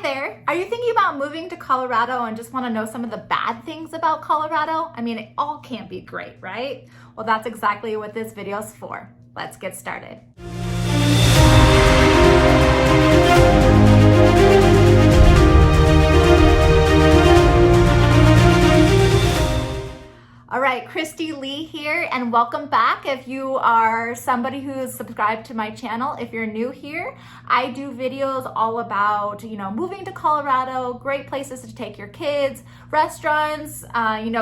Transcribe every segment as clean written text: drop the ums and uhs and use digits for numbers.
Hi there. Are you thinking about moving to Colorado and just want to know some of the bad things about Colorado? I mean, it all can't be great, right? Well, that's exactly what this video is for. Let's get started. All right, Christy Lee here, and welcome back. If you are somebody who's subscribed to my channel, if you're new here, I do videos all about, moving to Colorado, great places to take your kids, restaurants,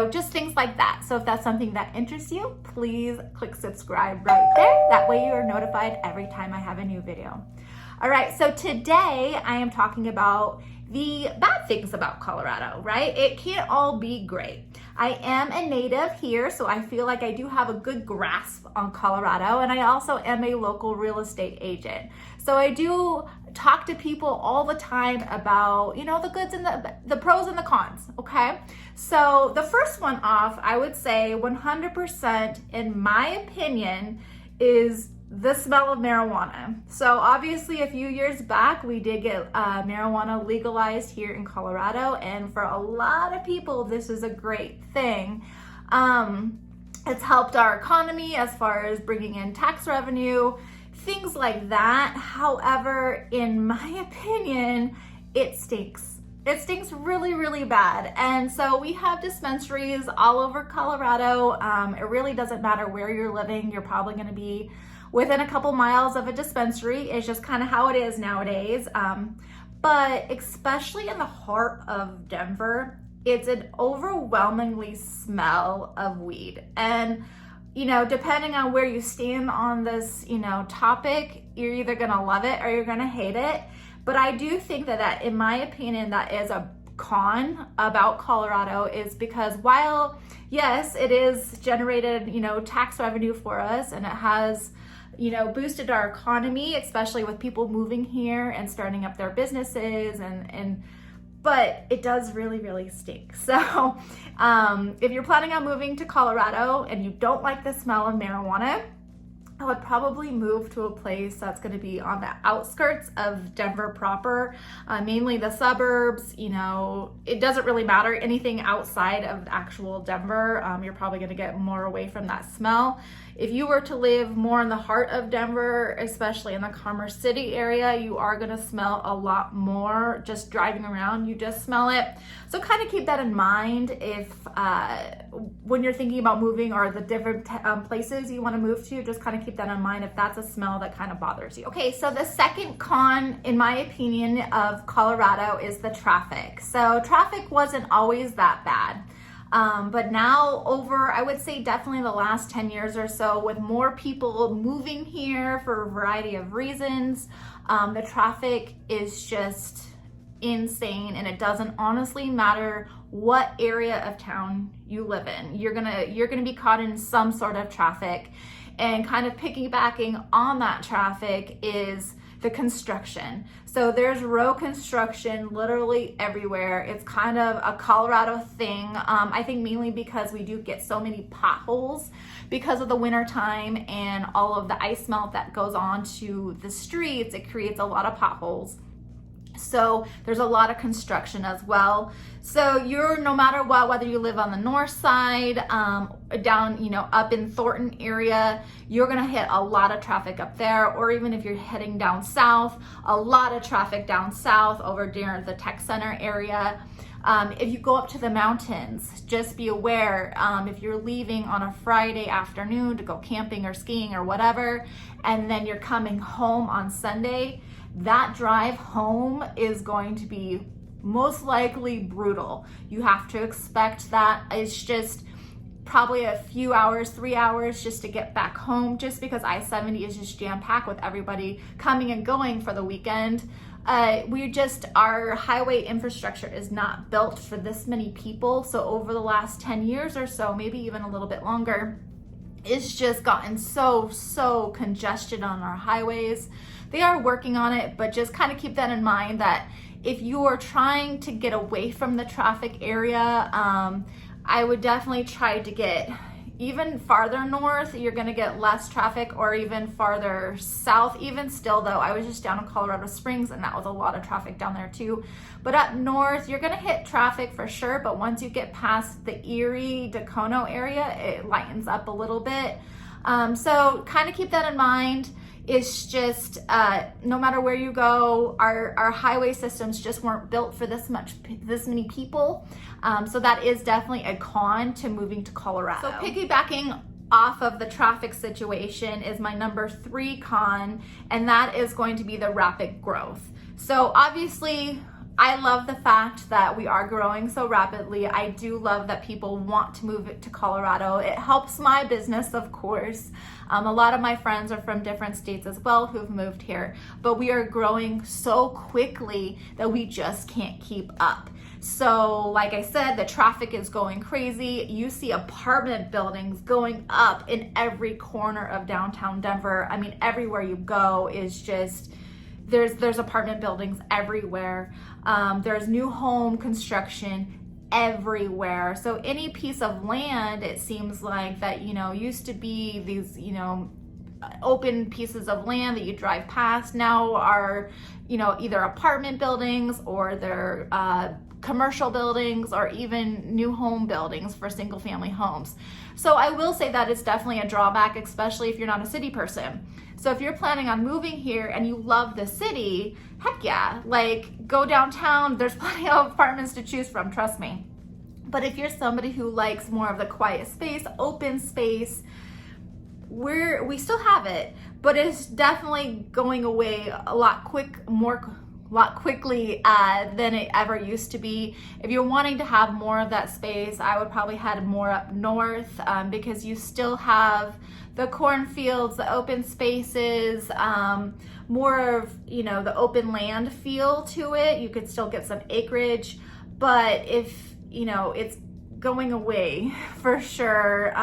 just things like that. So if that's something that interests you, please click subscribe right there. That way you are notified every time I have a new video. All right, so today I am talking about the bad things about Colorado, right? It can't all be great. I am a native here, so I feel like I do have a good grasp on Colorado, and I also am a local real estate agent. So I do talk to people all the time about, the goods and the pros and the cons, okay? So the first one off, I would say 100% in my opinion is the smell of marijuana. So obviously a few years back, we did get marijuana legalized here in Colorado. And for a lot of people, this is a great thing. It's helped our economy as far as bringing in tax revenue, things like that. However, in my opinion, it stinks. It stinks really, really bad. And so we have dispensaries all over Colorado. It really doesn't matter where you're living. You're probably going to be within a couple miles of a dispensary. It's just kind of how it is nowadays. But especially in the heart of Denver, it's an overwhelmingly smell of weed. And, depending on where you stand on this, topic, you're either gonna love it or you're gonna hate it. But I do think that in my opinion, that is a con about Colorado, is because while, yes, it is generated, tax revenue for us, and it has boosted our economy, especially with people moving here and starting up their businesses, but it does really, really stink. So if you're planning on moving to Colorado and you don't like the smell of marijuana, I would probably move to a place that's going to be on the outskirts of Denver proper, mainly the suburbs. It doesn't really matter. Anything outside of actual Denver, you're probably going to get more away from that smell. If you were to live more in the heart of Denver, especially in the Commerce City area, you are going to smell a lot more just driving around. You just smell it. So kind of keep that in mind if when you're thinking about moving, or the different places you want to move to, just kind of keep that in mind if that's a smell that kind of bothers you. Okay, so the second con, in my opinion, of Colorado is the traffic. So traffic wasn't always that bad. But now I would say definitely the last 10 years or so, with more people moving here for a variety of reasons, the traffic is just insane, and it doesn't honestly matter what area of town you live in. You're gonna be caught in some sort of traffic. And kind of piggybacking on that traffic is the construction. So there's road construction literally everywhere. It's kind of a Colorado thing. I think mainly because we do get so many potholes because of the winter time and all of the ice melt that goes on to the streets. It creates a lot of potholes. So there's a lot of construction as well. So no matter what, whether you live on the north side, down, up in Thornton area, you're gonna hit a lot of traffic up there. Or even if you're heading down south, a lot of traffic down south over near the tech center area. If you go up to the mountains, just be aware, if you're leaving on a Friday afternoon to go camping or skiing or whatever, and then you're coming home on Sunday, that drive home is going to be most likely brutal. You have to expect that. It's just probably a few hours, 3 hours just to get back home, just because I-70 is just jam-packed with everybody coming and going for the weekend. Our highway infrastructure is not built for this many people. So over the last 10 years or so, maybe even a little bit longer, it's just gotten so congested on our highways. They are working on it, but just kind of keep that in mind, that if you are trying to get away from the traffic area, I would definitely try to get even farther north, you're gonna get less traffic, or even farther south. Even still though, I was just down in Colorado Springs and that was a lot of traffic down there too. But up north, you're gonna hit traffic for sure, but once you get past the Erie, Dacono area, it lightens up a little bit. So kind of keep that in mind. It's just, no matter where you go, our highway systems just weren't built for this many people. So that is definitely a con to moving to Colorado. So piggybacking off of the traffic situation is my number 3 con, and that is going to be the rapid growth. So obviously, I love the fact that we are growing so rapidly. I do love that people want to move it to Colorado. It helps my business, of course. A lot of my friends are from different states as well who've moved here, but we are growing so quickly that we just can't keep up. So like I said, the traffic is going crazy. You see apartment buildings going up in every corner of downtown Denver. I mean, everywhere you go is just, there's apartment buildings everywhere. There's new home construction everywhere. So any piece of land, it seems like that, used to be these, open pieces of land that you drive past now are, either apartment buildings or they're commercial buildings or even new home buildings for single family homes. So I will say that it's definitely a drawback, especially if you're not a city person. So if you're planning on moving here and you love the city, heck yeah, like go downtown. There's plenty of apartments to choose from, trust me. But if you're somebody who likes more of the quiet space, open space, we still have it, but it's definitely going away a lot quickly than it ever used to be. If you're wanting to have more of that space, I would probably head more up north, because you still have the cornfields, the open spaces, more of, the open land feel to it. You could still get some acreage, but if, it's going away for sure,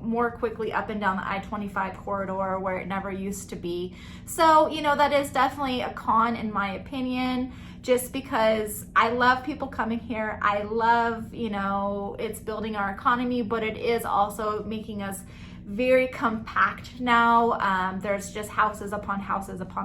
more quickly up and down the I-25 corridor where it never used to be. So, that is definitely a con in my opinion, just because I love people coming here. I love, it's building our economy, but it is also making us very compact now. There's just houses upon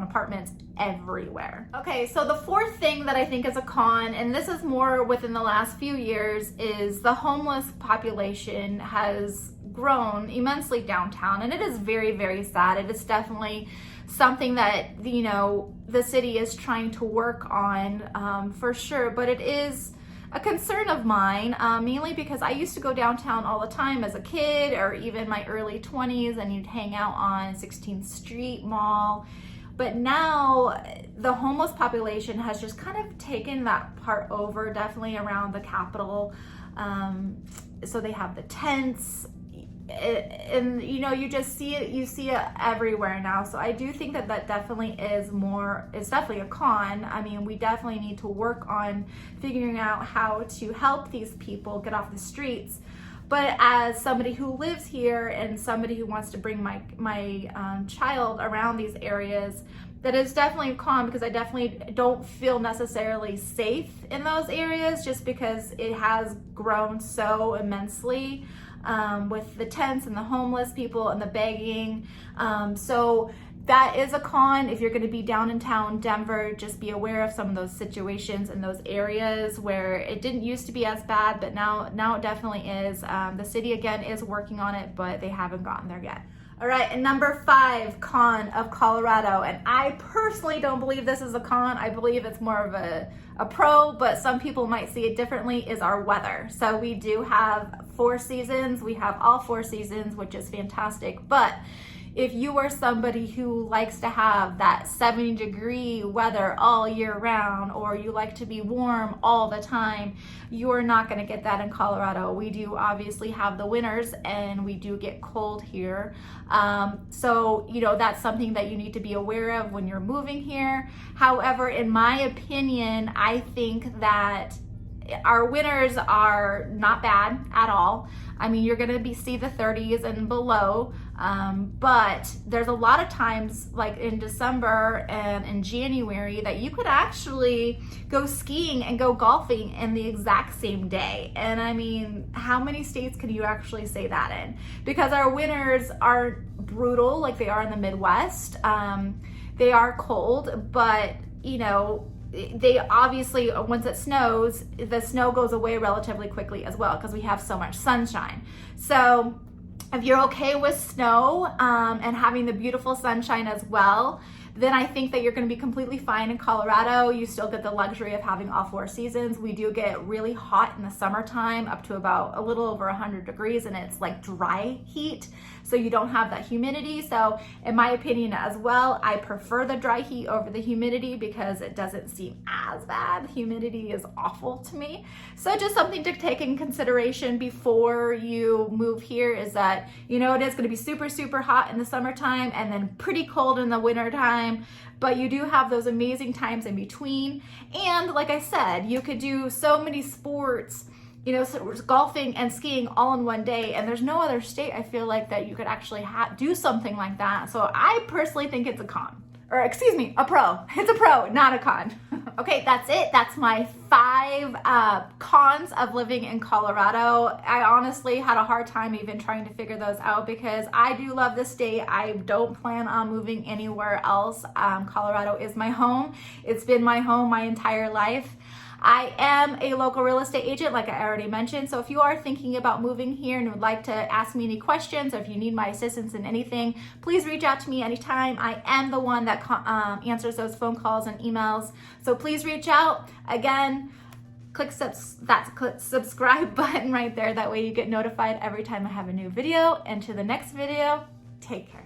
apartments everywhere. Okay, so the 4th thing that I think is a con, and this is more within the last few years, is the homeless population has grown immensely downtown, and it is very, very sad. It is definitely something that, the city is trying to work on, for sure, but it is a concern of mine, mainly because I used to go downtown all the time as a kid, or even my early 20s, and you'd hang out on 16th Street Mall. But now the homeless population has just kind of taken that part over, definitely around the Capitol. So they have the tents, and you just see it everywhere now. So I do think that definitely it's definitely a con. I mean, we definitely need to work on figuring out how to help these people get off the streets. But as somebody who lives here and somebody who wants to bring my child around these areas, that is definitely a con, because I definitely don't feel necessarily safe in those areas, just because it has grown so immensely, with the tents and the homeless people and the begging. So that is a con. If you're going to be down in town Denver, just be aware of some of those situations in those areas where it didn't used to be as bad, but now it definitely is. The city again is working on it, but they haven't gotten there yet. All right, and number 5 con of Colorado, and I personally don't believe this is a con. I believe it's more of a pro, but some people might see it differently, is our weather. So we do have 4 seasons. We have all 4 seasons, which is fantastic. But if you are somebody who likes to have that 70-degree weather all year round, or you like to be warm all the time, you're not going to get that in Colorado. We do obviously have the winters, and we do get cold here. So, that's something that you need to be aware of when you're moving here. However, in my opinion, I think that our winters are not bad at all. I mean, you're gonna see the 30s and below, but there's a lot of times like in December and in January that you could actually go skiing and go golfing in the exact same day. And I mean, how many states can you actually say that in? Because our winters aren't brutal like they are in the Midwest. They are cold, but you know, they obviously, once it snows, the snow goes away relatively quickly as well because we have so much sunshine. So if you're okay with snow and having the beautiful sunshine as well, then I think that you're going to be completely fine in Colorado. You still get the luxury of having all 4 seasons. We do get really hot in the summertime, up to about a little over 100 degrees, and it's like dry heat. So you don't have that humidity. So in my opinion as well, I prefer the dry heat over the humidity because it doesn't seem as bad. Humidity is awful to me. So just something to take in consideration before you move here is that, you know, it is going to be super, super hot in the summertime and then pretty cold in the wintertime. But you do have those amazing times in between. And like I said, you could do so many sports, you know, so golfing and skiing all in one day. And there's no other state, I feel like, that you could actually do something like that. So I personally think it's a con. Or excuse me, a pro. It's a pro, not a con. Okay, that's it. That's my 5 cons of living in Colorado. I honestly had a hard time even trying to figure those out because I do love this state. I don't plan on moving anywhere else. Colorado is my home. It's been my home my entire life. I am a local real estate agent, like I already mentioned. So if you are thinking about moving here and would like to ask me any questions, or if you need my assistance in anything, please reach out to me anytime. I am the one that answers those phone calls and emails. So please reach out. Again, click subscribe button right there. That way you get notified every time I have a new video. And to the next video, take care.